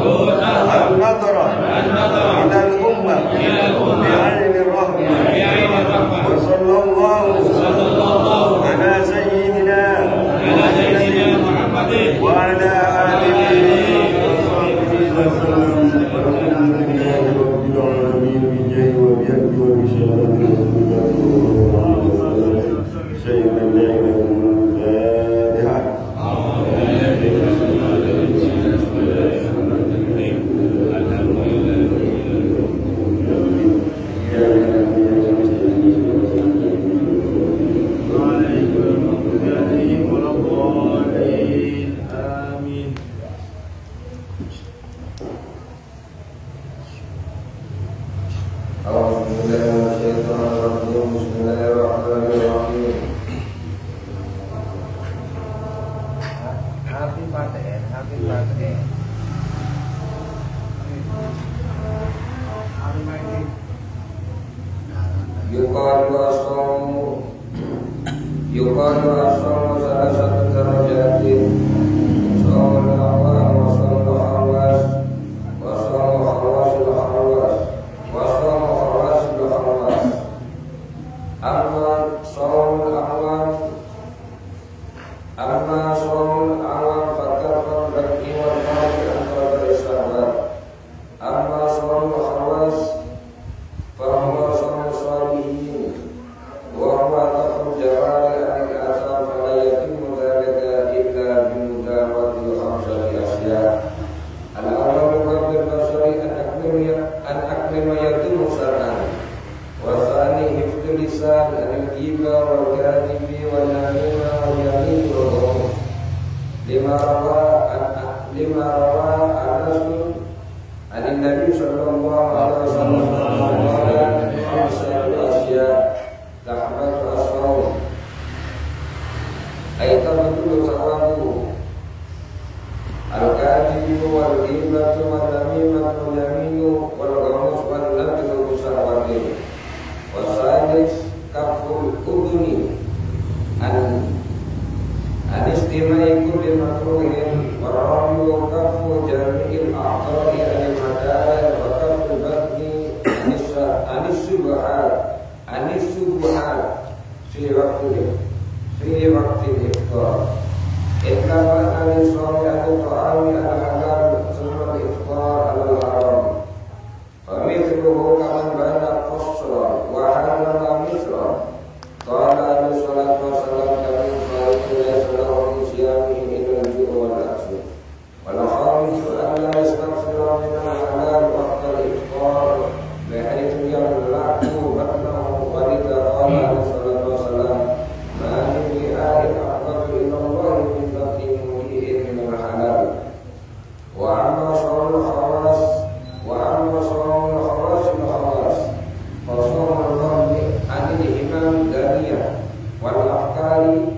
النظرة إلى الأمة بعين الرحمة وصلى الله على سيدنا محمد وعلى آله وصحبه وسلم والحمد لله رب العالمين بجاه وبيده وبشارة سيد الليل الفاتحة. Yuqalu as-sawmu salah satu darajatin sawmul awal wa sawmul khawas wa sawmul khawasil khawas wa sawmul khawasil khawas. Amma sawmul awal fakar bagi wal khawas antara sahabat. Amma sawmul khawas fahuwa sawmul salihin wa huwa tafur jawari al-ghiba wal-kadhibi wal-namima wal-yamin wal-ghum lima rawa Anas an Nabi sallallahu alaihi wasallam qala khamsatu asya tahmatu as-sawm aitamatu sawabu al-kadhibi wal-ghibatu wal-namima wal-yaminu wal-ghamus wal-nadru sawabu wasadis kaful uduni anistimai kulli makruhin warabi wa kafu jami'il a'dha'i al-madara wa kafu batni anis-subuhat fi waqti iftar itlama anis-sawmi al-ta'ami al-halal summa iftar al-haram famithluhu kaman bana qasra wa hadana misra qala alaihi salatu wassalam kami fa'idhu yaslahu siyamihi ila al-ju'u wal-aksu wal khamisu an la yastaghfira min al-halal waqta al-iftar bihaythu yamla'u batnahu wa lidha qala alaihi salatu wassalam ma min bi'ain aqrab ila Allah min batni muli'in min al-halal wa amma sawmul khawas wa amma sawmul khawasil khawas fa sawmul dhanni anil himam dariyah wal afkari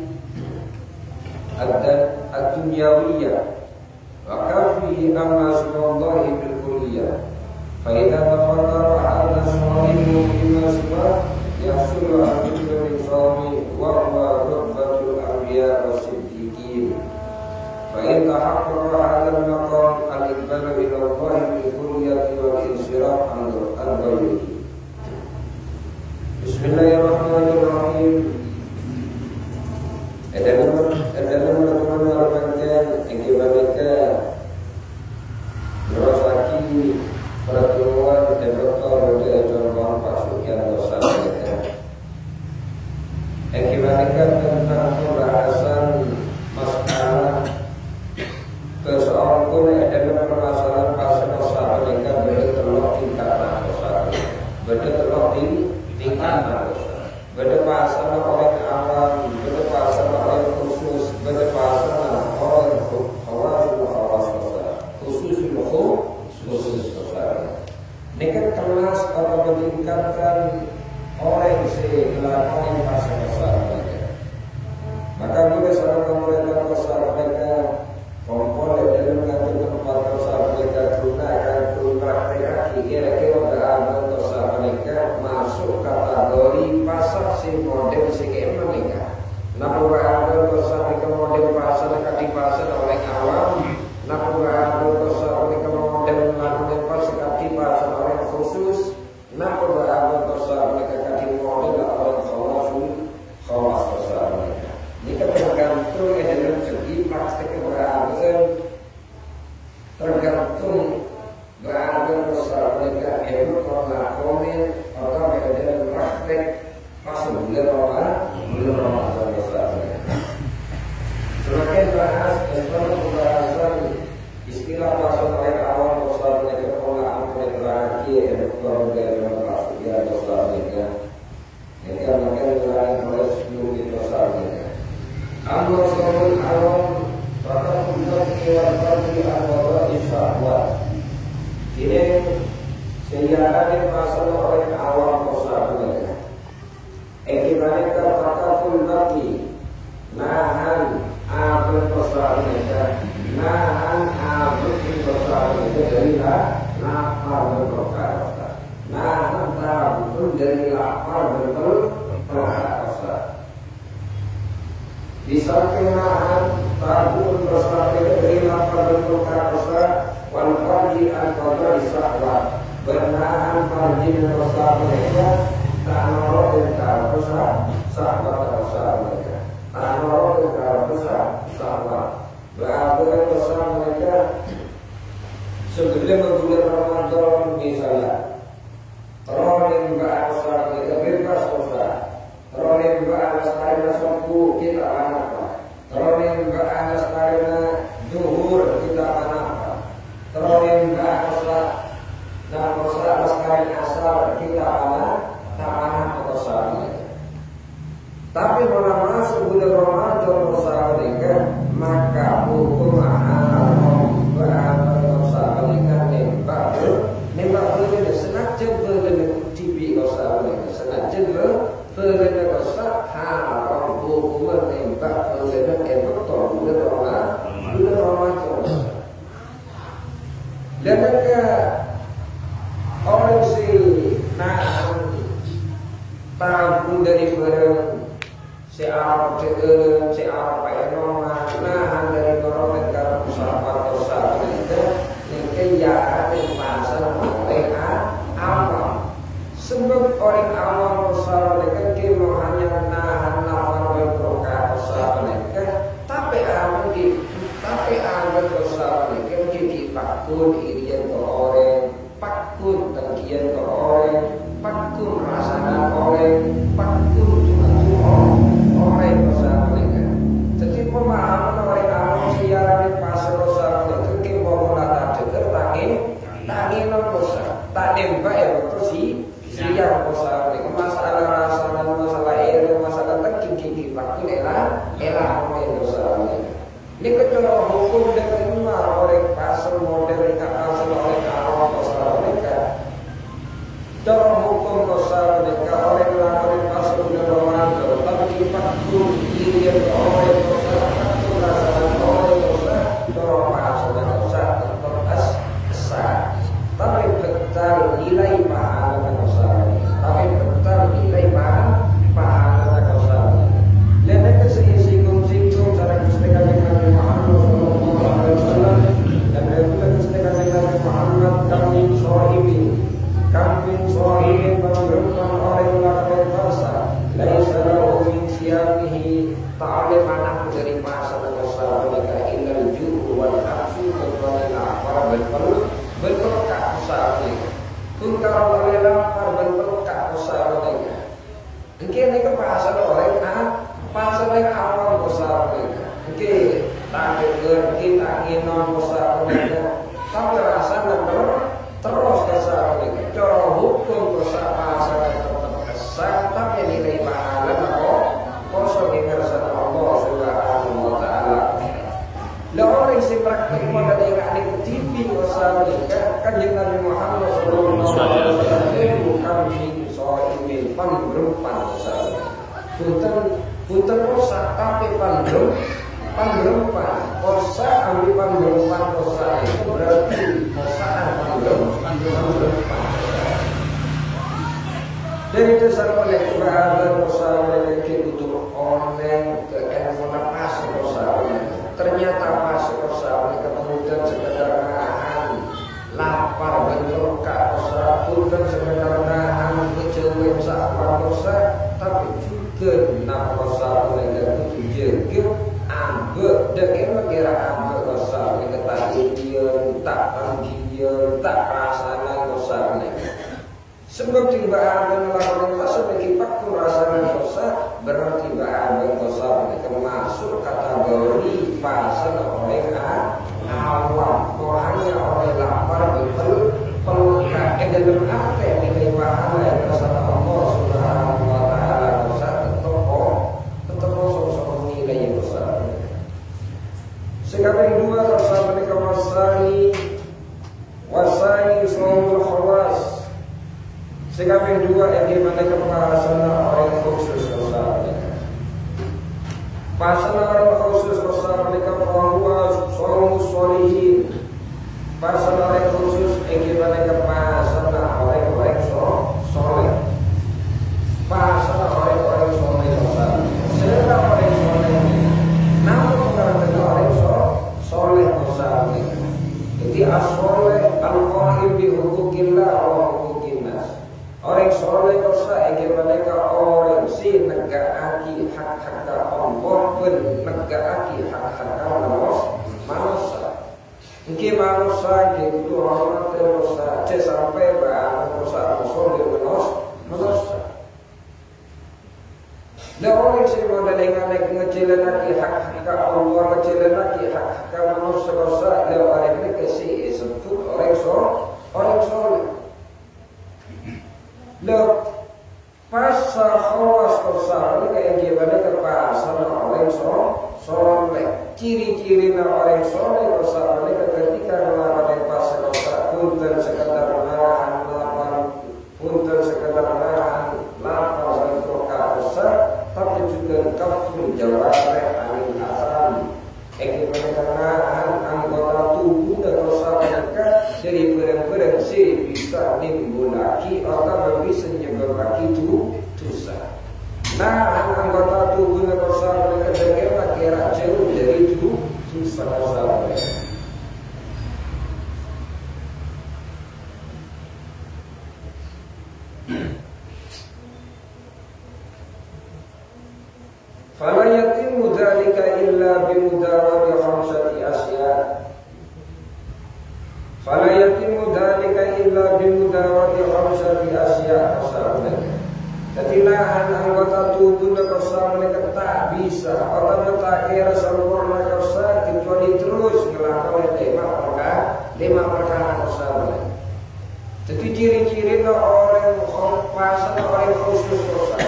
ad-dunyawiyah wa kafihi amma sunallahi bil kulliyah fa idza tafakkara ala sawmihi bima siwa yahsulu al-fikru min sawmi wa huwa rutbatul anbiya wa siddiqin fa in tahaqqaqa hadha al-maqam al-iqbalu ila Allah bil kulliyati wal insiraf an ghayrihi. Bismillahirrahmanirrahim. Adalah merupakan akibatnya merosaki peraturan dan bertolak dari contoh pasukan dosa mereka. Akibatnya tentang pembahasan masalah persoalan pun adalah permasalahan pasal dosa mereka bertelok tingkatan dosa, bertelok tingkatan dosa, berpasal oleh awam, berpasal oleh khusus, berpasal oleh khawas dosa, khusus dosa. Ini kan kelas atau meningkatkan orang yang pasal dosa mereka. Maka boleh seorang pemerintah dosa mereka komponen dalam mengatur tempat dosa mereka gunakan praktek kira-kira berada dosa mereka masuk kategori pasar si model si mereka. Namun berada dosa mereka model pasar di pasar oleh awam. Namun berada dosa mereka model Amma sawul awam Maka untuk iwakati al-wabah isya'wat. Ini sejarah masalah orang awam kosa mereka. Ekibanika fakaful baki nahan abad kosa mereka, nahan abad kosa mereka dari lapar berkosa, nahan tabun dari lapar berkosa. Di samping nahan tabun kosa dari lapar berkosa, wal farji al-qadar isya'wat. Bernahan farji kosa mereka Ta'anoro dan kosa sahabat kosa mereka. Ta'anoro dan kosa sahabat. Berapa kosa mereka sebelum bulan Ramadan misalnya. Ronin kosa mereka bebas kosa. Ronin alas karena sompu kita apa? Ronin alas karena duhur kita apa? Ronin kosa dan kosa alas karena asar kita apa? Tapi kalau masuk bulan Ramadan dosa mereka, maka hukum haram dosa mereka nembak itu sengaja berlena TV dosa mereka, sengaja berlena dosa haram hukum nembak berlena betul bulan Ramadan. Dan mereka orang si tabung dari barang si Arab payanoma nahan dari dorong negara usaha dosa mereka yang kejaran yang pasal oleh awam. Sebab orang awam dosa mereka kemo hanya nahan nafar berproka dosa mereka, tapi aman dosa mereka jadi pakun irian ke orang, pakun tangkian ke orang, pakun rasakan orang, pakun cuma orang dosa mereka. Jadi pemahaman orang awam siaran di pasar dosa mereka kemo lata deger tangi non dosa, tak nembak ya betul sih siar dosa mereka. Masalah rasa dan masalah air, masalah tangki pakun elah orang dosa mereka. Ini kecuali hukum dan orang pasar model mereka pasar orang awam dosa mereka. Cara hukum dosa mereka oleh melakukan pasal bulan Ramadan, tapi pakun diri oleh dosa, pakun rasakan oleh dosa, cara pasal dosa tetap besar. Tapi betul nilai pahala dosa, tapi betul nilai pahala dosa. Lihat singgung cara kesetiaan Nabi Muhammad SAW dan kesetiaan Nabi Muhammad kami sohibi. Kambing sohirin menurutkan orang melakukan dosa laisa lahu min siyamihi ta'ala manah dari masa dosa mereka illal ju'u wal aksu kecuali lapar berpelukak dosa mereka pun kalau oleh lapar berpelukak dosa mereka mungkin ini kepasal orang pasal yang awam dosa mereka mungkin tak gerti tak nginon dosa mereka tapi rasa terus dosa mereka. Cara hukum dosa pasal tetap besar, tapi nilai pahala kosong yang bersama Allah Subhanahu wa Ta'ala. Lah orang yang praktik pada dengan ini TV dosa mereka kan Nabi Muhammad Sallallahu Alaihi Wasallam bukan soal pemberupan dosa. Bukan dosa tapi pemberupan dosa ambil pemberupan dosa itu berarti dosa pemberupan. Dari dasar oleh keberadaan dosa mereka untuk orang ke ilmu pas dosa. Ternyata pas dosa mereka kemudian sekedar nahan lapar berdosa dosa, bukan sekedar nahan kecewa saat dosa, tapi juga nak dosa mereka itu juga ambek dengan kira ambek dosa mereka tak idiot, tak panggilan, tak rasanya dosa mereka. Sebab tiba ada melakukan dosa bagi pakun rasanya dosa berarti ada dosa mereka masuk kategori pasal oleh awam. Hanya oleh lapar betul peluka dalam arti nilai pahala yang bersama Allah Subhanahu wa Ta'ala dosa tetap sosok nilai dosa. Sekaping dua rasa mereka wasani selalu khawas. Sekaping dua yang mereka bahasan orang khusus rasa mereka. Bahasan orang khusus rasa mereka bahwa selalu solihin. Bahasan orang khusus yang mereka bahasan orang soleh. Bahasan orang soleh rasa. Serta orang soleh. Namun mengarahkan orang soleh rasa mereka. Jadi as-soleh al-qa'im bi hukukillah wa hukukinnas. Orang soleh rasa yang mereka orang si negaaki hak-hak Allah pun negaaki hak-hak manusia. Mungkin manusia gitu orang terasa sampai bahwa manusia manusia. Dan orang yang mau dengan ngecilan lagi hak-hak Allah, ngecilan lagi hak-hak manusia, dan orang ini kasih sebut orang soleh. Loh, pasal khawas pasal ini kayak gimana ke pasal orang soleh. Ciri-ciri orang soleh pasal ini ketika melakukan pasal punten sekadar nahan punten sekadar nahan lapar berkasa, tapi juga kafir jawareh angin asam. Gimana nahan anggota tubuh dan pasal mereka dari barang-barang si bisa nimbulaki atau bisa menyebabkan dosa. Nah, anggota tubuh dan pasal mereka bagaimana kira jauh dari dosa pasal mereka. Fala yatimmu dzalika illa bimudarawati khamsati asya. Fala yatimmu dzalika illa bimudarawati khamsati asya. Jadi nahan anggota tubuh mereka mereka tak bisa atau tak kira sempurna kersa kecuali terus melakukan lima perkara kersa. Jadi ciri-ciri orang pasal orang khusus kersa.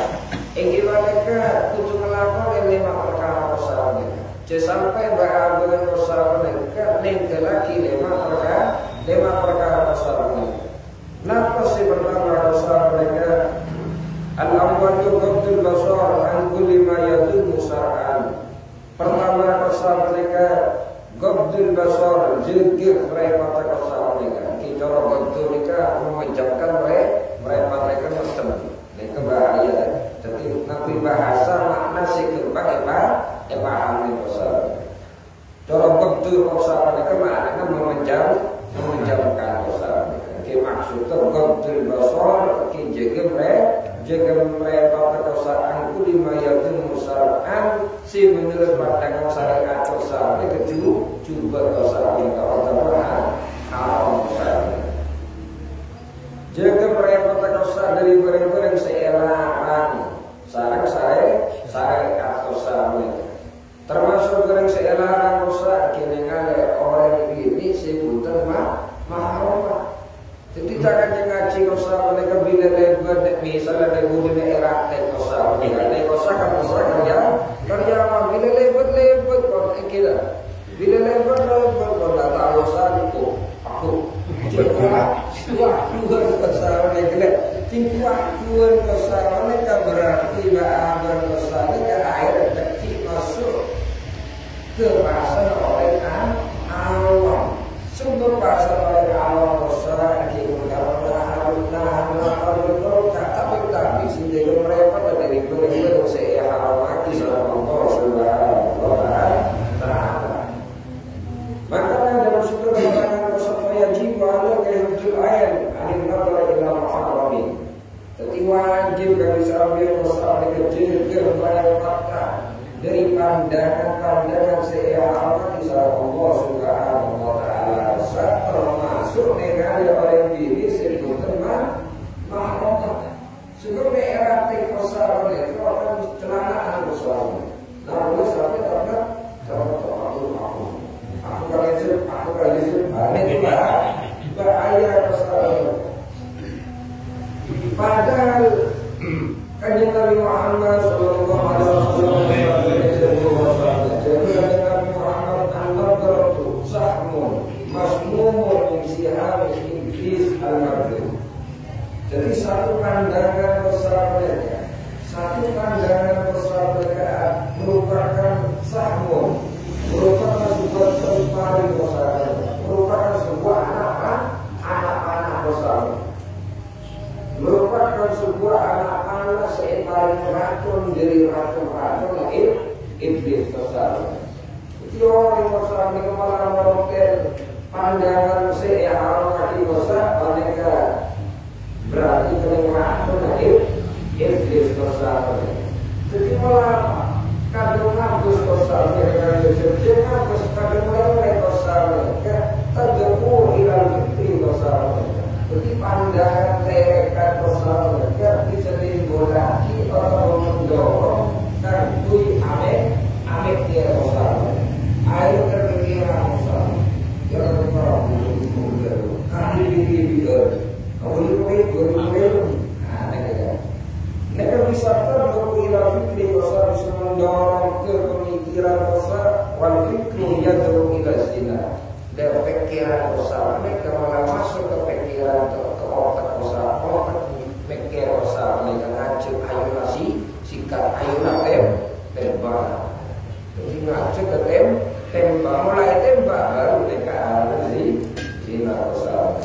Ingin mereka untuk melakukan lima perkara kersa mereka. Sampai beragam kersa mereka nengke lagi lima perkara kersa mereka. Napa sih pertama kersa mereka? Al-awwal yuqaddul basar an kulli ma yadullu syar'an. Pertama kersa mereka gabdul basar jegir mereka kersa mereka. Kita orang mereka memejamkan mereka macam mereka bahaya. Jadi nanti bahasa makna sikir pakai paham kersa. Cara gabdul kersa mereka maknanya memejamkan kersa mereka. Maksudnya gabdul basar jegir jaga mereka perkosaan kulima yaitu musaraan si menurut pandangan syariat kosaan kedua juga kosaan yang kalau haram kosaan. Jaga mereka perkosaan dari barang-barang seelaran sarang syariat kosaan. Termasuk barang seelaran kosaan kini ada orang ini sebutan mahram. Jadi jangan ngaji kosa mereka bila lebar misalnya dari daerah kosa mereka kosa kan kerja apa bila lebar kalau kita bila lebar kalau tak tahu aku waktu kosa mereka waktu kosa mereka berarti bahwa kosa mereka air kecil masuk ke pasar oleh awam. Sumber pasar oleh awam kosa tapi sehingga mereka dari benar-benar saya haramati sama Allah Subhanahu wa Ta'ala. Maka dalam sumber keterangan kosa wajib ala kehujul ayat anin nadra ila muharramin. Jadi wajib bagi seorang kosa kecil kepada dari pandangan saya haramati sama Allah Subhanahu wa Ta'ala. Termasuk negara orang diri sebutkan mahram. Sebab daerah kosa itu akan celanaan kosa. Namun sampai tak aku kali itu bahaya kosa. Padahal kanjeng Nabi Muhammad sallallahu alaihi wasallam satu pandangan besar mereka, satu pandangan besar mereka merupakan sahmun, merupakan sebuah tempari besar, merupakan sebuah anak panah besar, merupakan sebuah anak panah seekor racun dari racun iblis besar. Teori besar ini malah meroket pandangan seekor kaki besar mereka. Berarti kenikmatan iblis besar. Jadi malah kadang ngampus besar mereka bekerja ngampus kadang mereka besar mereka terjebur hilang fitri besar mereka. Jadi pandangan mereka besar mereka bisa dimulai orang mendorong dan bui amek dia besar. Air terpikiran besar. Jangan lupa untuk kali diri mereka bisa terjebak ila fikri besar, bisa mendorong ke pemikiran besar, wal fikru yad'u ila zina. Dan pikiran besar mereka malah masuk ke pikiran ke otak besar, otak pikiran besar mereka ngacu ayunasi sikat ayunan tembak. Jadi ngacu ke tembak, mulai tembak baru mereka ada di zina besar.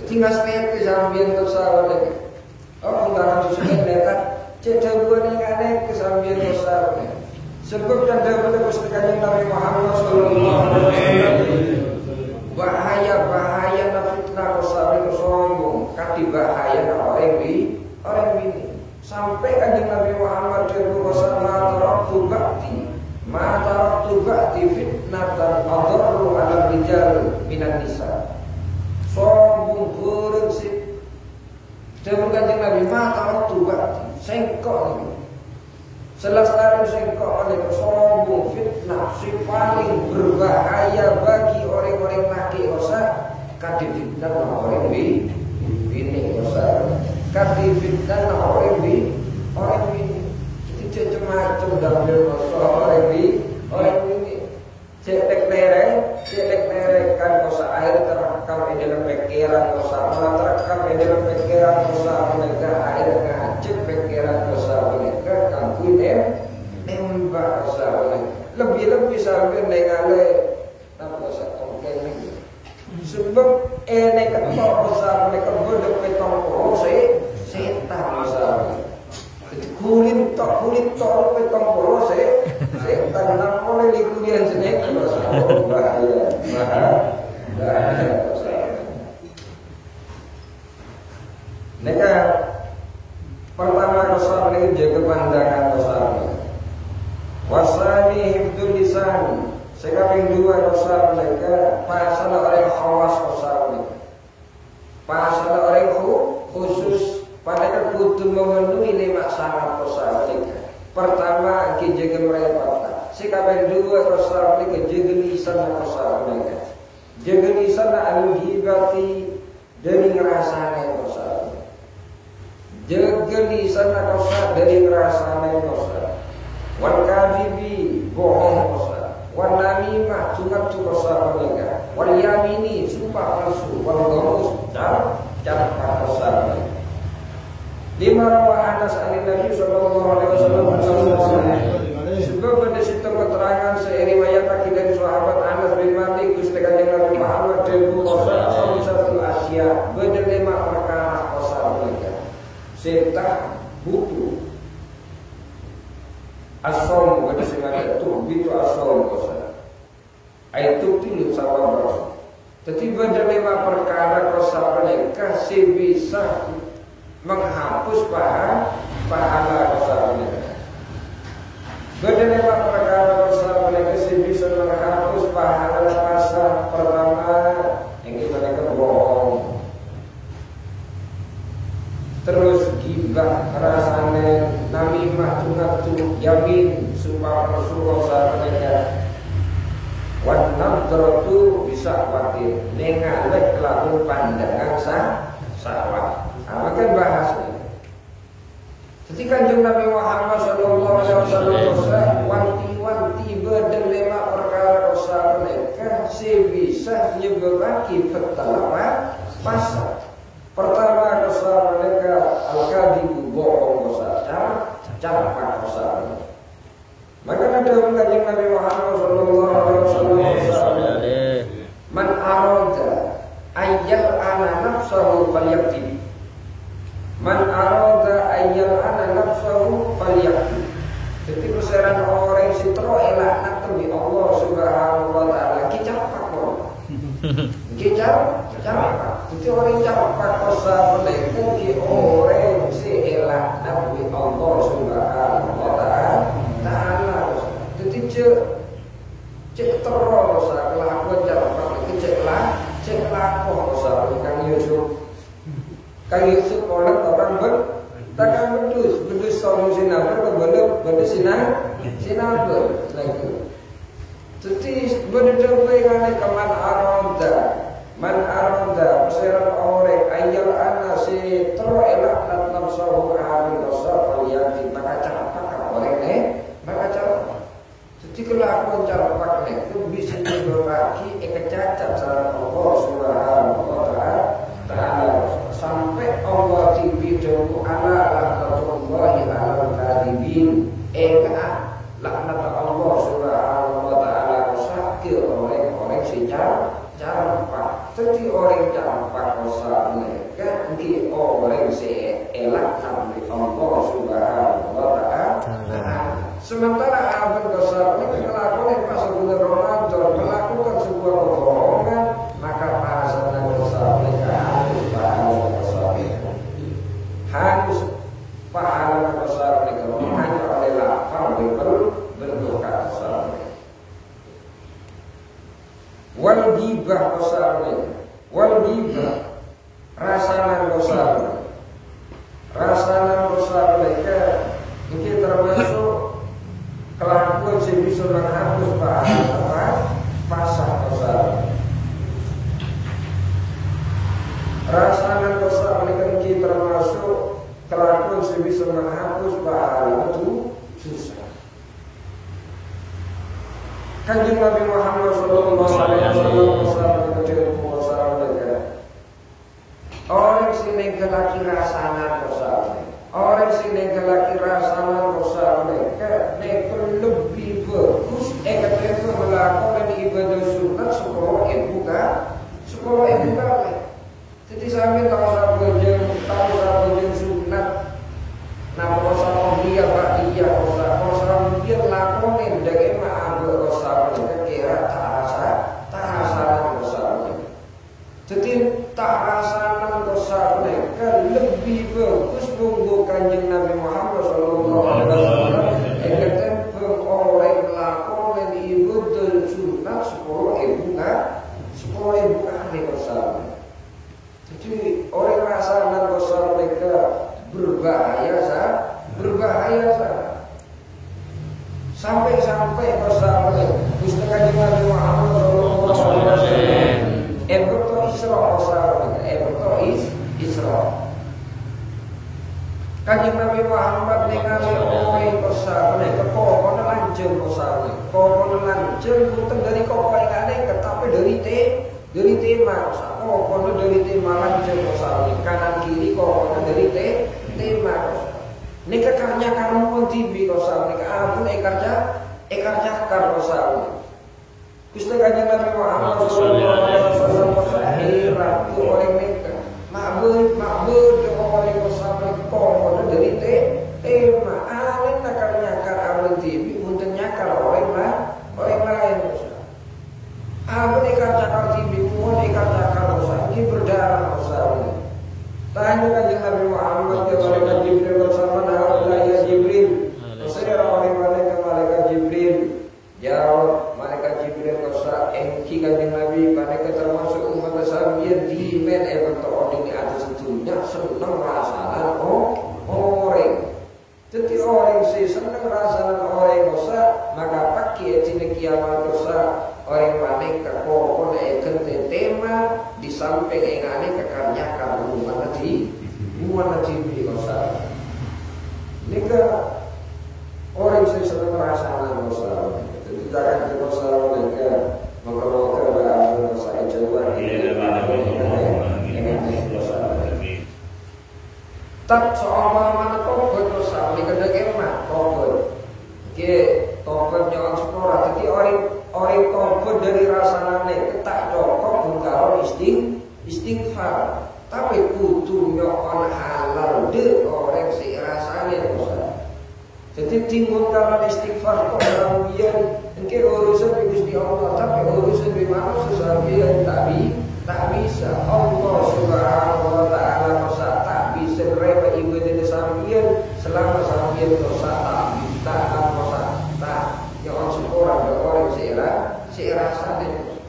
Tinggal setiap kesambian besar lagi. Oh, dalam susunan lekat cedera yang aneh kesambian besar. Sebab dan daripada pustakaan Nabi Muhammad SAW bahaya fitnah besar itu sombong. Kati bahaya orang ini sampai kanjeng Nabi Muhammad SAW mata bakti fitnah dan adarru ala rijal minan nisa. Sombong prinsip dengan kanjeng Nabi mata waktu bakti sengkok ini selesai sengkok oleh sombong fitnah si paling berbahaya bagi orang-orang laki dosa kadi fitnah orang bini dosa kadi fitnah orang bini itu macam dalam dosa orang bini cek lere kan dosa air terekam di dalam pikiran dosa, malah terekam di dalam pikiran dosa mereka air ngacip pikiran dosa mereka kangkuin nembak dosa mereka lebih sampai nengale apa dosa kongkeng ini sebab ketok dosa mereka berdepetong setan dosa kulit tok petong poros setan namanya di kuliah jenek bahaya mereka pertama dosa ini jaga pandangan dosa wasani hifdul lisan sekaping dua dosa mereka pasal orang khawas dosa mereka pasal orang khusus pada kudu memenuhi 5 syarat dosa mereka. Pertama, jaga mereka. Sikap dua dosa mereka jaga lisan dosa mereka. Jaga lisan al-ghibati dari ngerasane dosa. Jaga lisan dosa dari ngerasane dosa. Wal kadhibi bohong dosa. Wal namimah sunat dosa mereka. Wal yamini sumpah palsu. Wal ghamus cara dosa mereka. Lima rawa Anas an Nabi sallallahu alaihi wasallam sebab pada situ keterangan seiring kaki dari sahabat Anas bin Malik Gusti Kanjeng Nabi Muhammad debu dosa satu Asia berlima perkara dosa mereka setah butuh asom pada sengaja itu bitu asom dosa itu tilu sahabat tetapi berlima perkara dosa mereka sebisa menghapus pahala dosa mereka. Beberapa perkara dosa mereka bisa menghapus pahala dosa. Pertama, yang kita mereka bohong. Terus gibah rasanya namimah tunatu yamin sumpah palsu dosa mereka. Wan nadratu bisa khawatir nengalek laku pandangan sawat. Akan bahasnya. Ketika Kanjeng Nabi Muhammad sallallahu alaihi wasallam wanti berdelema perkara dosa mereka sebisa menyebabkan petalaman pasar. Pertama dawuh Kanjeng Nabi Muhammad sallallahu alaihi wasallam, man arada ayyal ana nafsahu falyakti. Man arada ayyal ana nafsahu falyakti. Jadi keseran orang si tero elak nak temi Allah Subhanahu wa taala ki capak kok. Ki capak. Jadi orang capak kosa mereka ki orang si elak nak temi Allah Subhanahu wa taala. Jadi cek tero kosa kelakuan capak cek lakon kosa Kang Yusuf orang takkan bedus solusi nabar kebenar sinar lagi. Jadi benar dengan keman man aroda perseran orang ayal anasi terelak dan nafsu amin dosa kalian maka capak orang maka capak. Jadi kelakuan capak itu bisa dibagi cacat cara Allah Subhanahu wa taala. Sampai Allah tibidu ala laknatullahi ala kadhibin laknat Allah Subhanahu wa taala sakit orang secara campak. Jadi orang campak kosa mereka ki orang se elak sampai Allah Subhanahu wa taala. Sementara abad kosa ini kelakuan pas bulan Ramadan melakukan sebuah kebohongan, maka pasangan kosa mereka harus pahala besar negara hanya oleh lapar berdoa besar. Wal ghibah besar, wal ghibah rasanan besar mereka ini termasuk kelakuan yang bisa menghapus pahala pasah besar. Rasanan dosa mereka ini termasuk kelakuan yang bisa menghapus pahala itu susah. Kanjeng Nabi Muhammad sallallahu alaihi wasallam berkata, orang sini laki rasanan dosa, orang sini laki rasanan dosa mereka lebih bagus. Ketika melakukan ibadah sunat sekolah ibu. Jadi sampai tahu sahaja sunat, nama kosa dia pak dia kosa dia lakonin dari ma'abul kosa mereka kira tak rasa kosa. Jadi tak rasa kosa mereka lebih bagus nunggu Kanjeng Nabi Muhammad sallallahu alaihi wasallam. Yang orang lakonin ibadah sunat sekolah ibu kali kosa. Jadi orang rasakan dosa mereka berbahaya sampai dosa mereka. Gusti Kanjeng Nabi Muhammad sallallahu alaihi wasallam betul Isra dosa mereka, Isra. Kanjeng Nabi Muhammad ningali orang dosa mereka kok lanjut dosa mereka. Kok lanjut bukan dari kok ingane tapi dari tema kono dari tema lanjut kosa kanan kiri kono dari tema kosa nika karnya kamu tibi kosa nika ampun ekar cakar kosa Gusti Kanjeng Nabi Muhammad sallallahu alaihi wasallam heran tu orang nika mabud orang kosa kono dari tema alen karnya kamu tibi untuk nyakar orang lain kosa ampun ekar cakar tibi ikat cakar dosa ini berdarah dosa. Tanya Kanjeng Nabi Muhammad ke malaikat Jibril bersama ya Jibril. Saya orang malaikat Jibril. Jawab malaikat Jibril dosa engki Kanjeng Nabi malaikat termasuk umat sampeyan di men betul ini ada setunya senang rasanan orang. Jadi orang si senang rasanan orang dosa maka pakai cini kiamat dosa. Orang panik ke koko naikkan tema di samping engane kekarnya kamu mana di dosa. Nika orang yang sedang merasakan dosa, jadi jangan dosa mereka mengkerokan bahasa dosa itu tak seorang mana koko dosa, nika daging mah koko. Oke, dia tobat nyawa sepura. Jadi orang tobat dari rasanya tak cocok bungkaron istighfar. Tapi kudu nyokon halal de orang si rasanya dosa. Jadi timbul kalau istighfar kok orang biar engke urusan di Gusti Allah, tapi urusan di manusia biar tak bisa. Allah Subhanahu wa taala masa tak bisa reba ibadah sampeyan selama sampeyan dosa tak masa tak nyokon sepura de orang si rasanya.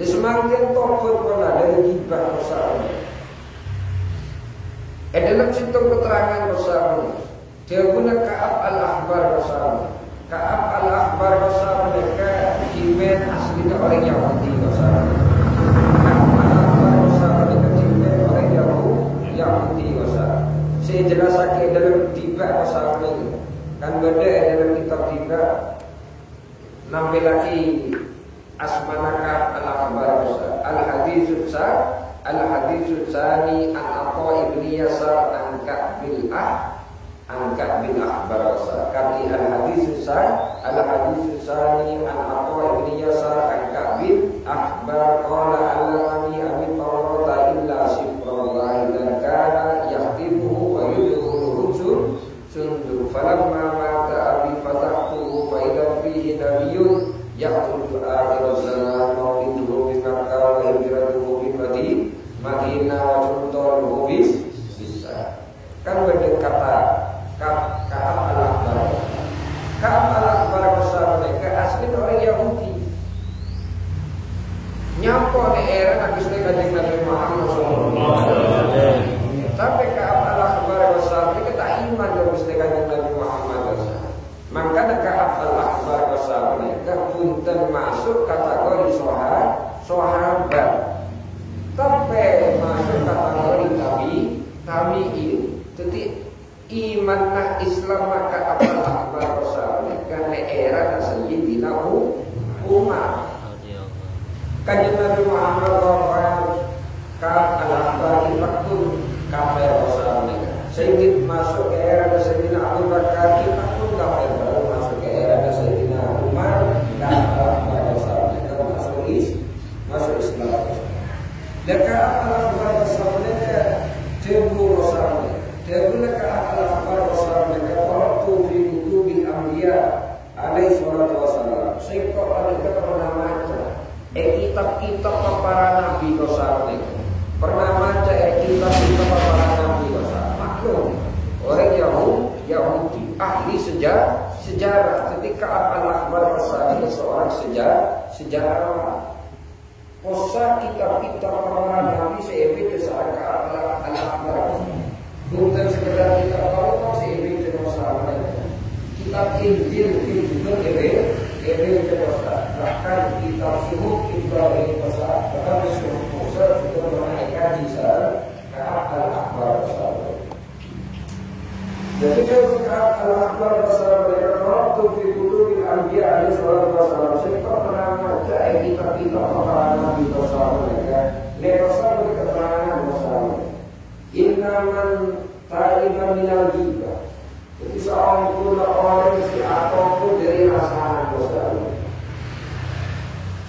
Dia semakin tobat mana dari gibah dosa. Dalam situng keterangan bersama dia guna Ka'ab al-Ahbar bersama. Ka'ab al-Ahbar bersama mereka jimen aslinya orang Yahudi bersama. Ka'ab al-Ahbar bersama mereka jimen orang Yahudi bersama. Saya jelaskan dalam tiba bersama ini. Kan beda dalam kitab tiba nampak lagi asmana Ka'ab al-Ahbar bersama. Al-haditsus tsani an-Atha ibn Yasar an Ka'b bin Ahbar kami al-haditsus tsani an-Atha ibn Yasar an Ka'b bin Ahbar qala allamani abi tawrata illa sifrullahi dan kana yahtibuhu wa yudkhuluhu sundur falamma mata abi fatahtuhu fa idza fihi nabiyyun yaqulu akhir zaman mauliduhu bi Makkah wa hijratuhu bi Madinah wa sunturuhu bisa. Kan beda kata Ka'ab al-Ahbar. Ka'ab al-Ahbar besar mereka asli orang Yahudi. Nyampo di era Nabi Nabi Muhammad SAW. Tapi Ka'ab al-Ahbar besar mereka tak iman dengan Nabi Muhammad SAW. Maka Ka'ab al-Ahbar besar mereka punten masuk kategori sahabat. Sampai masuk kategori tabi'in. Jadi iman nak Islam maka apa bersama karena era Sayyidina Umar. Kanjeng Nabi Muhammad SAW Ka'ab al-Ahbar pun kafir bersama. Sayyid masuk ke era Sayyidina Abu Bakar pun kafir, baru masuk ke era Sayyidina Umar dan Al-Ahbar bersama masuk Islam. Laka al-Ahbar bersama mereka tebu bersama. Tebu laka al-Ahbar bersama mereka waktu fi kutubil anbiya alaihi salatu wassalam. Sehingga mereka pernah baca kitab-kitab para nabi bersama mereka. Pernah baca kitab-kitab para nabi bersama. Maklum orang Yahudi ahli sejarah. Ketika al-Ahbar bersama seorang sejarawan. Kosa kitab-kitab para nabi seebit saat al-Ahbar. Bukan sekedar kitab Taurat seebit kosa. Kitab Injil juga seebit kosa. Bahkan kitab Suhuf Ibrahim kosa. Bahkan Suhuf Musa juga menaikkan di saat al-Ahbar bersama. Jadi kalau al-Ahbar bersama mereka waktu fi kutubil anbiya alaihi salatu wassalam. Saya pernah baca kitab-kitab para nabi bersama mereka. Bersama keterangan bersama. Innaman ta'iban minal ghibah. Jadi seorang pula orang si apapun dari rasa dosa.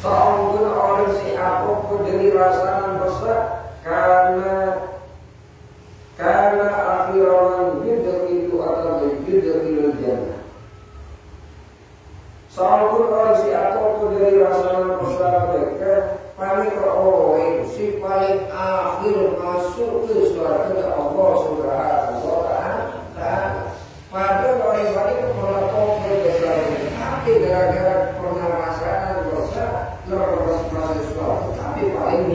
Seorang pula orang si apapun dari rasa dosa karena akhiran yudhilu atau yudhilu jannah. Seorang orang si apapun dari rasa dosa mereka paling orang si paling akhir masuk ke surga Allah Subhanahu wa taala. Padahal orang-orang itu melakukan dosa tapi gara-gara pernah masalah dosa tapi paling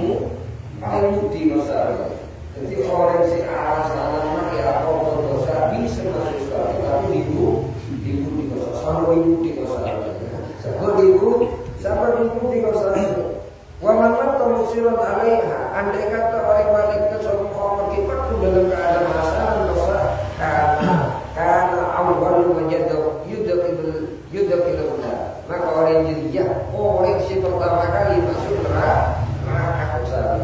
mudi masalah. Jadi orang si alasan pakai apa dosa bisa masuk surga tapi ibu di dosa sama ibu di dosa. Sama ibu di dosa. Wa man musirat alaiha, andai kata orang balik ke semua kita itu dalam keadaan masalah dosa karena awal menjadi yudhil maka orang jadinya orang si pertama kali masuk neraka dosa.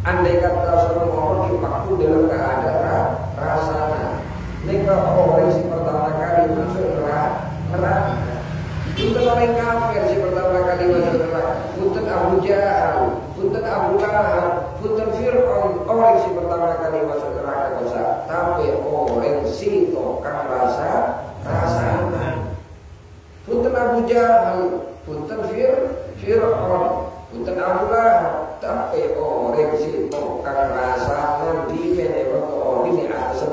Andai kata semua orang kita dalam keadaan rasana, maka orang si pertama kali masuk neraka Punten orang kafir si pertama kali masuk neraka. Punten Abu Jahal, punten Abu Lahab, punten Fir'aun orang si pertama kali masuk neraka dosa. Tapi orang si tokang rasanan. Punten Abu Jahal, punten Fir'aun, punten Abu Lahab. Tapi orang si tokang rasanan di menewa ini atas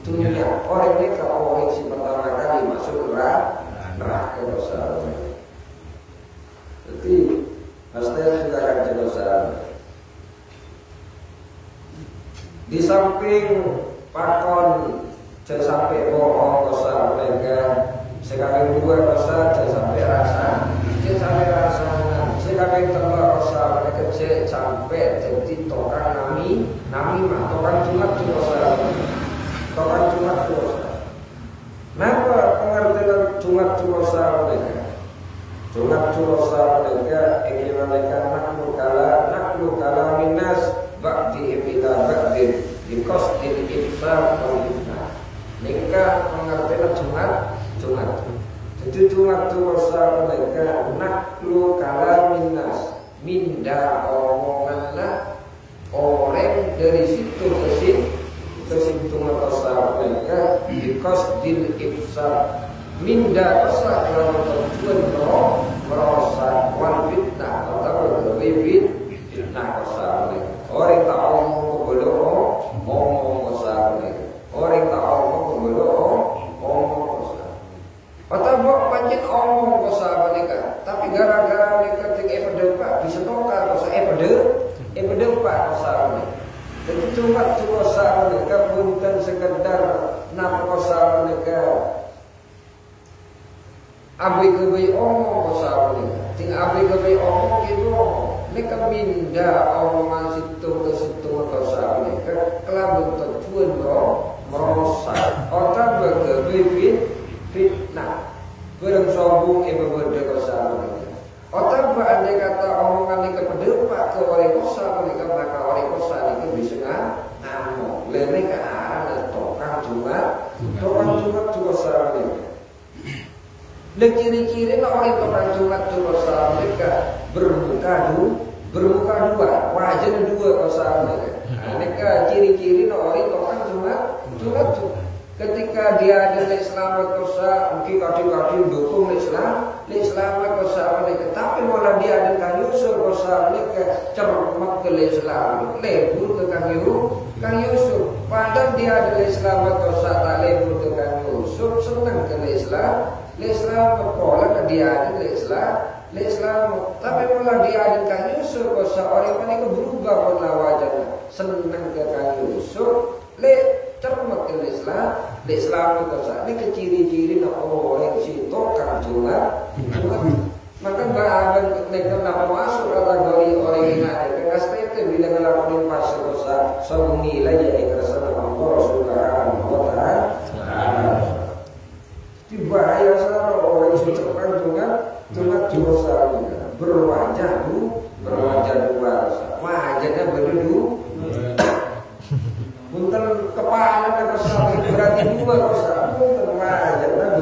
dunia. Orang mereka orang si pertama kali masuk neraka dosa. Jadi pasti sudah akan dosa. Di samping pakon jangan sampai bohong dosa mereka. Sekali dua dosa jangan sampai rasa. Sekali telur dosa mereka jangan sampai jadi tokang nami mah tokang dosa. Napa pengertian Jumat dosa mereka? Jumat dosa mereka mereka naklu kala minas ba'di bila ba'di biqasdil ifsad wal fitnah. Mereka pengertian Jumat. Jadi Jumat dosa mereka naklu kala minas minda omonganlah orang dari situ ke situ dosa mereka biqasdil ifsad minda dosa kalau tujuan merosak wal fitnah atau berlebih fitnah dosa mereka. Orang tak omong dosa mereka. Orang tak omong dosa. Atau buat panjang omong dosa mereka. Tapi gara-gara mereka tinggal berdebat bisa tongkar dosa berdebat dosa mereka. Jadi cuma dosa mereka bukan sekedar nama dosa mereka. Abai-abai omong dosa mereka. Tinggal abai-abai omong gitu. Mereka minda omongan situ ke situ dosa mereka. Kelabu tujuan merosak. Otak berkebai fitnah. Berang sombong berdosa mereka. Otak berandai kata omongan mereka berdebat ke orang dosa mereka, maka orang dosa mereka bisa ngamuk. Mereka ada tokang Jumat dosa mereka. Dan ciri-ciri orang tokang Jumat dosa mereka bermuka dua, wajahnya dua dosa mereka. Mereka ciri-ciri orang tokang Jumat. Ketika dia ada selamat dosa, mungkin kadang-kadang dukung selamat dosa mereka. Tapi malah dia ada kang Yusuf dosa mereka cermat ke Islam, lebur ke kang Yusuf. Padahal dia ada selamat dosa tak lebur ke kang Yusuf, senang ke Islam berkolak dia ada Islam. Tapi malah dia ada kang Yusuf dosa orang mereka berubah pola wajahnya, senang ke kang Yusuf, cermat ke Islam dosa. Ini ciri-ciri orang situ kan Jumat. Maka bahagian mereka nama masuk kategori orang yang ada kekasih itu bila ngelakuin pasal dosa sebumi lah jadi kersana Allah Subhanahu wa Ta'ala. Di bahaya sana orang situ kan Jumat dosa berwajah dua, wajahnya berdua. Punten kepala dan dosa berarti dua dosa. Punten wajahnya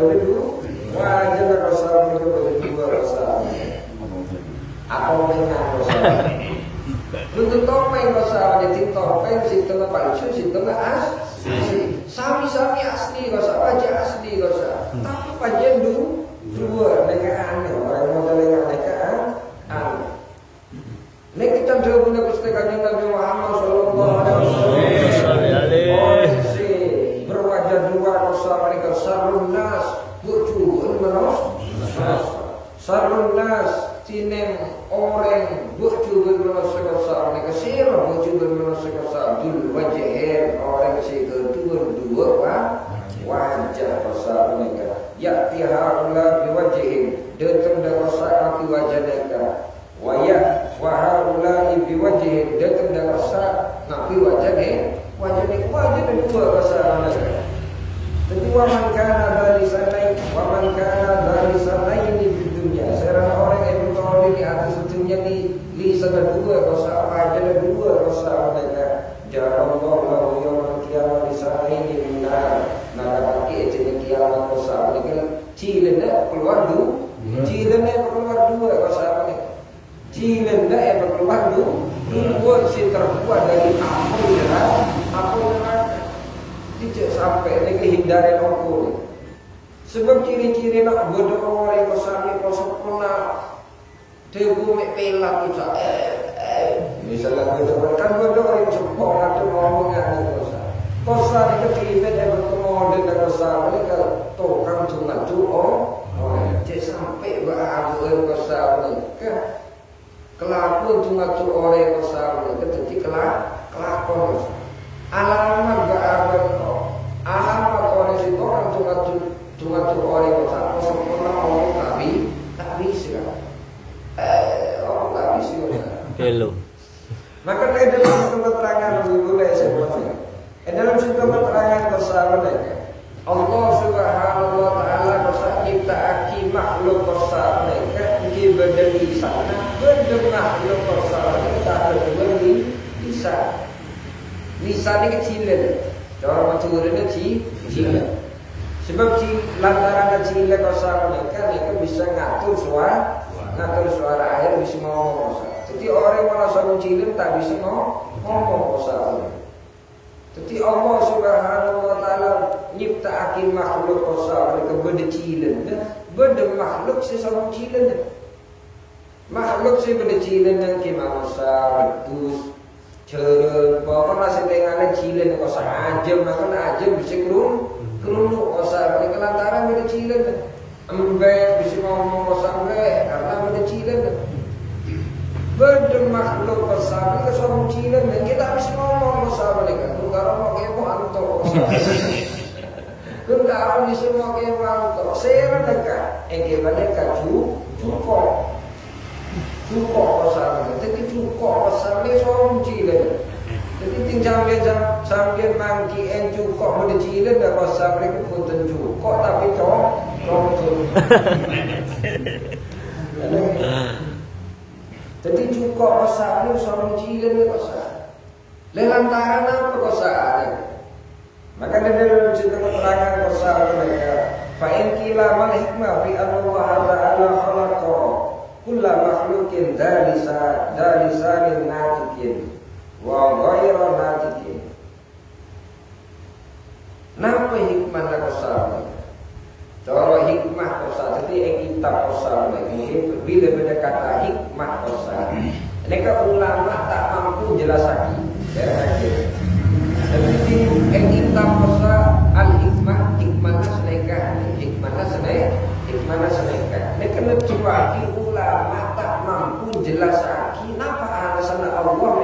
dosa berarti dua dosa. Atau dengan dosa. Punten topeng dosa jadi topeng sistemnya palsu, sistemnya asli. Sami-sami asli dosa, wajah asli dosa. Tapi wajah dua mereka aneh. Orang modelnya mereka aneh. Nek kita dulu Gusti Kanjeng Nabi Muhammad sallallahu alaihi wasallam. Berwajah dua dosa mereka sarun nas bujuhun menos. Sarun nas cinem orang bujuhun menos dosa mereka sirah bujuhun menos dosa dul wajah orang si kedua wajah dosa mereka. Ya tihaula biwajhin datang dosa api wajah mereka. Wahaulai biwajhin datang dan rasa nabi wajahnya dua rasa mereka. Jadi waman kana dari sana ini di dunia. Serana orang yang bertolak di atas dunia di sana dua rasa wajahnya dua rasa mereka. Jarang Allah yang kiamat di sana ini benar. Maka pakai jenis kiamat rasa mereka cilenda keluar Cilen keluar dua kosa ini. Cilen keluar dua si terbuat dari api neraka. Tidak sampai ini hindari rokok. Sebab ciri-ciri nak berdoa yang bersama kosong pernah teguh mepelak itu. Misalnya kita kan berdoa yang sempurna atau ngomongnya kosa ini ketimbang yang bertemu dengan kosa ini kalau tukang cuma cek sampai beradu kosa ini kelakuan cuma orang kosa ini ketika kelakuan alamat beradu alamat orang itu orang cuma orang kosa sempurna orang tak bisa orang tak bisa Hello. maka dalam keterangan boleh sebutnya dalam sebuah keterangan bersama Allah Subhanahu wa taala menciptakan makhluk besar mereka di berdiri sana makhluk besar mereka ada lisan ini kecil cara maturnya kecil sebab lantaran kecil besar mereka bisa ngatur suara air bisa ngomong jadi orang malah suara kecil tak bisa ngomong besar. Jadi Allah Subhanahu wa taala nyiptakan makhluk besar mereka berdecilan makhluk sesama cilan makhluk si berdecilan dan kemasa betus cerun pokoknya setengahnya cilan kosa ajem makan ajem bisa kerunuk kosa mereka lantaran berdecilan embe bisa ngomong kosa embe karena berdecilan makhluk besar mereka suara cilan dan kita bisa ngomong kosa mereka kalau mau kemo anto, kalau bisa mau kemo anto, saya mereka, mereka cukup besar, jadi cukup besar ni soal cilen, jadi tinggal sambil mangki cukup pada cilen dah besar mereka pun cukup tapi jadi cukup besar ni soal cilen besar. Lantaran apa kosaan? Maka dalam cerita keterangan kosaan mereka, fa in qila mal hikmah fi anna Allah ta'ala khalaqa kulla makhluqin dalisanin natiqin wa ghayra natiqin. Napa hikmah kosaan? Cara hikmah kosaan jadi kitab kosaan ini bila kata hikmah kosaan. Mereka ulama tak mampu jelaskan. Tapi kita masa al-hikmah hikmahnya seneka. Mereka kecuali ulama tak mampu jelaskan kenapa alasan Allah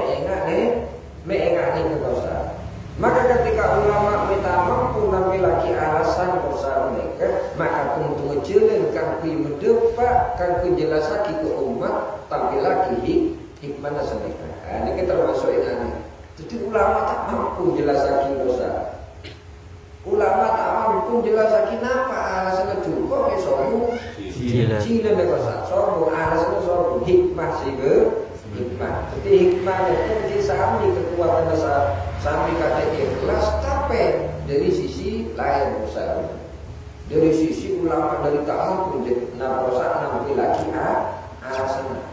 mengingati kosa. Maka ketika ulama minta mampu nampi lagi alasan kosa mereka, maka untuk menjelaskan kui mendepak kan kui jelaskan ke umat tampil lagi hikmahnya seneka. Ini kita termasuk ini. Jadi ulama tak mampu jelaskan dosa. Ulama tak mampu jelaskan apa alasannya cukup sombong. Cilen dosa. Sombong alasannya sombong. Hikmah sih hikmah. Jadi hikmah itu disami kekuatan dosa. Sampai kata ikhlas tapi dari sisi lain dosa. Dari sisi ulama dari tak mampu dosa nampi lagi alasannya.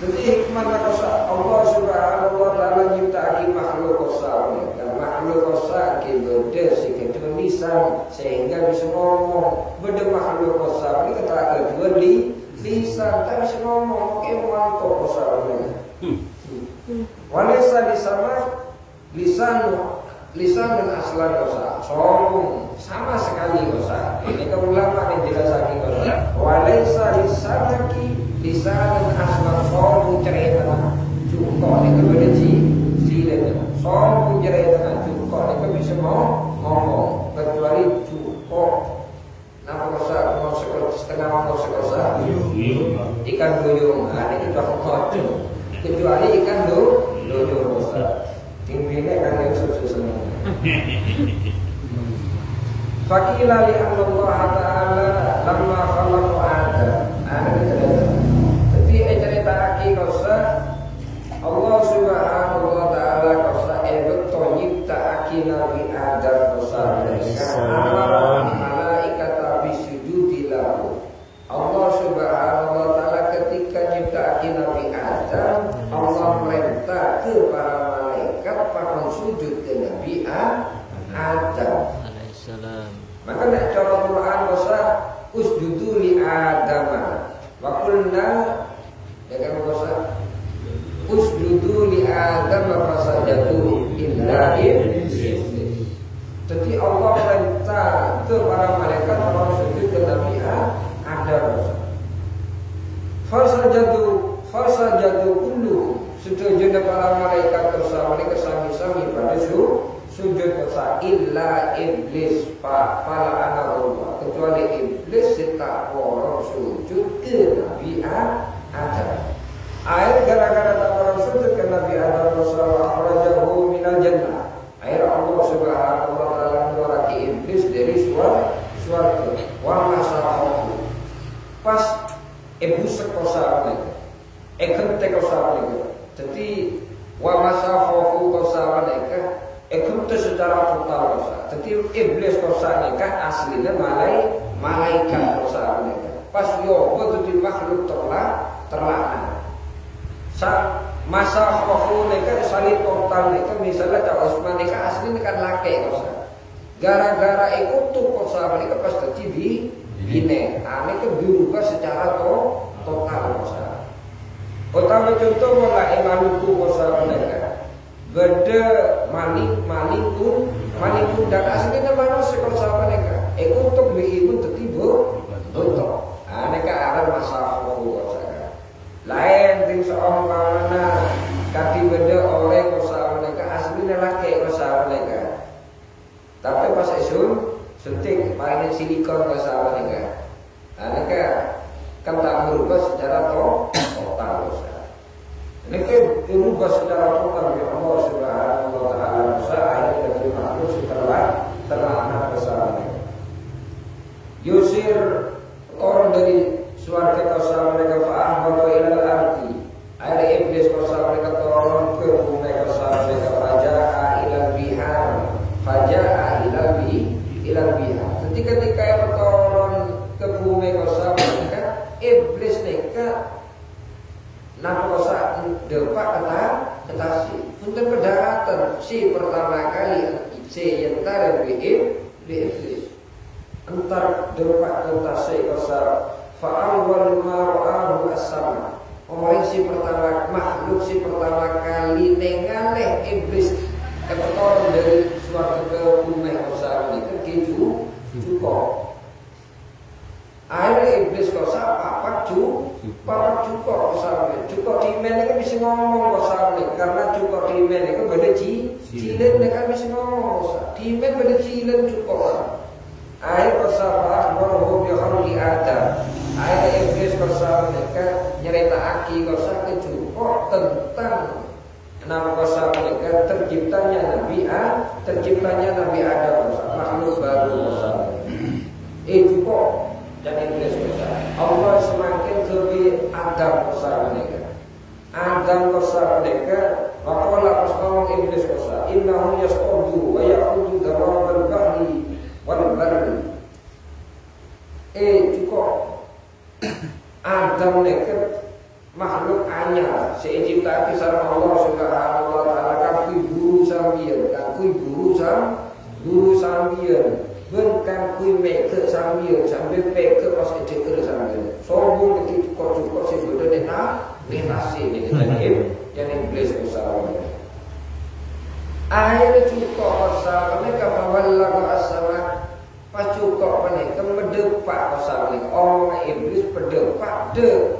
Jadi hikmah kosa Allah Subhanahu wa taala nyiptakan makhluk kosa dan makhluk kosa beda sehingga lisan sehingga bisa ngomong. Beda makhluk kosa ini kata kedua lisan tak bisa ngomong kewan kosa ini. Walaysa lisan dan aslan kosa sombong sama sekali kosa. Ini kan ulama yang jelaskan kosa. Walaysa lisanaki lisan asma sombong cerita cukup ni kepada cilen sombong cerita cukup ni bisa ngomong kecuali cukup nama kosa mau setengah mau sekosa ikan duyung ini kita kotor kecuali ikan duyung kosa tingginya kan yang susu semua fakila li Allah Ta'ala lamma khalaqa Adam Allah Subhanahu wa taala kosa betul nyiptakan Nabi Adam kosa amara malaikat bisujudi lahu Nabi Adam. Alaihissalam. Maka nek cara Quran bahasa usjudu li Adam. Wa qulna ya kan bahasa usjudu li Adam fasajadu illa iblis. Jadi Allah perintah ke para malaikat orang sujud ke Nabi Adam. Fasajadu kullu setuju para malaikat bersama mereka sami-sami pada sujud kesa illa iblis fala anallah, kecuali iblis tak orang sujud ke Nabi Adam. Air gara-gara tak orang sujud ke Nabi Adam rajahu minal jannah. Air Allah Subhanahu wa taala mengeluarkan iblis dari suarga. Wa masalahu. Pas ibu sekosa mereka. Ekente kosa mereka. Jadi wa masalahu kosa mereka. Ekente secara total kosa. Jadi iblis kosa mereka aslinya malaikat kosa mereka. Pas yoga itu makhluk terlaknat. Masa waktu mereka saling total mereka misalnya Cak Osman mereka asli kan laki kosa. Gara-gara ikut tuh kosa mereka pas terjadi bine. Mereka berubah secara total kosa. Utama contoh mulai maluku kosa mereka. Gede malikun dan aslinya manusia kosa mereka. Ikut tuh biimun tertibu betul. Mereka ada masa waktu kosa. Lain ting seorang mana kaki beda oleh kosa mereka aslinya laki kosa mereka. Tapi pas isun suntik paling silikon kosa mereka. Mereka kan tak berubah secara total kosa. Mereka berubah secara total ya Allah Subhanahu wa taala kosa akhirnya dari makhluk setelah terlaknat kosa mereka. Yusir orang dari suarga kosa mereka fa'ahmadu ilal arti. Ada iblis kosa mereka turun ke bumi kosa mereka faja'a ilal bihar. Faja'a ilal bihar. Jadi ketika yang turun ke bumi kosa mereka, iblis mereka nama kosa depak ketasi. Untuk pendaratan si pertama kali si yang tara iblis. Entar depak ketasi kosa fa'awwal ma ra'ahu as-sama. Orang si pertama makhluk si pertama kali nengaleh iblis kebetulan dari suatu ke bumi kosa ini kan cukup. Akhirnya iblis kosa papak cukup kosa ini. Cukup dimen kan bisa ngomong kosa ini karena cukup dimen kan beda cilen kan bisa ngomong kosa. Dimen beda cilen cukup. Akhir kosa baru biarkan Adam. Akhirnya iblis kosa mereka nyerita aki kosa kecukup tentang nama kosa mereka terciptanya Nabi Adam kosa makhluk baru kosa. Cukup dan iblis kosa. Allah semakin lebih Adam kosa mereka. Adam kosa mereka. Maka pas ngomong iblis kosa. Innahum yasqudu wa ya'udu darabal bahri wal barri. Cukup. Adam neket makhluk anyar seicipta kisah Allah Subhanahu wa taala kan guru sambian ben kan kui meke sambian sambil peke pas ceker sambian sombong ketik cukup sing bodoh nasi ini yang iblis usaha akhirnya cukup usaha mereka mawalla as-sama. Pas cukup mereka mendepak pasal mereka. Orang iblis berdepak de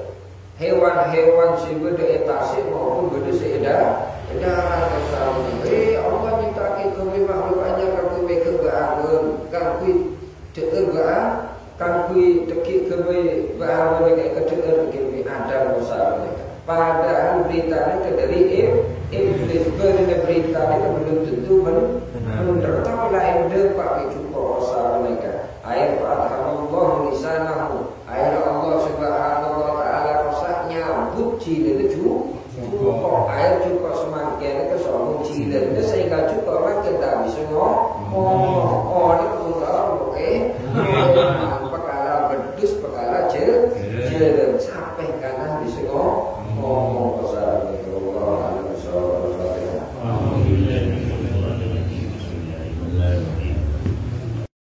hewan-hewan si beda etasi maupun beda seedar edaran pasal mereka. Allah minta kita makhluk aja kan kui mereka berangun, kan kui teker berangun, kan kui tekik kebe berangun mereka keteker kebe ada pasal mereka. Padahal beritanya dari iblis berita itu belum tentu benar. Tapi lain depak cukup pasal mereka. Air fa'athamallahu lisanahu. Air Allah Subhanahu wa taala rasanya buci itu cukup. Air cukup semakin ke soal buci dan sehingga cukup makin tak bisa ngomong